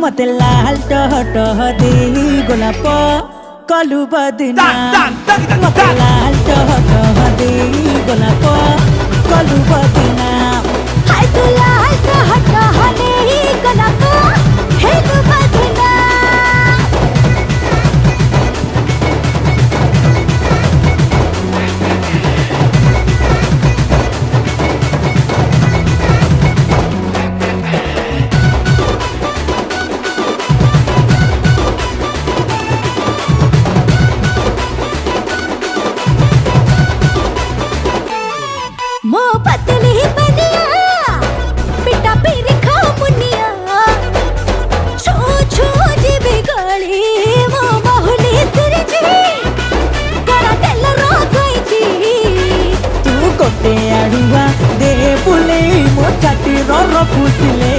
मते लाल टह टह दे गोलाप कलु बदना मते लाल टह टह दे गोलाप कलु बदना हाय तू लाल टह टह दे गोलाप हेलु बदना मो पतली बनिया बेटा पीर खा मुनिया छो छो जीवी गली मो बहुली सिरजी करा तेल रो गईची तू कोटे आड़ुआ दे बुले मो छाती रो फुसिले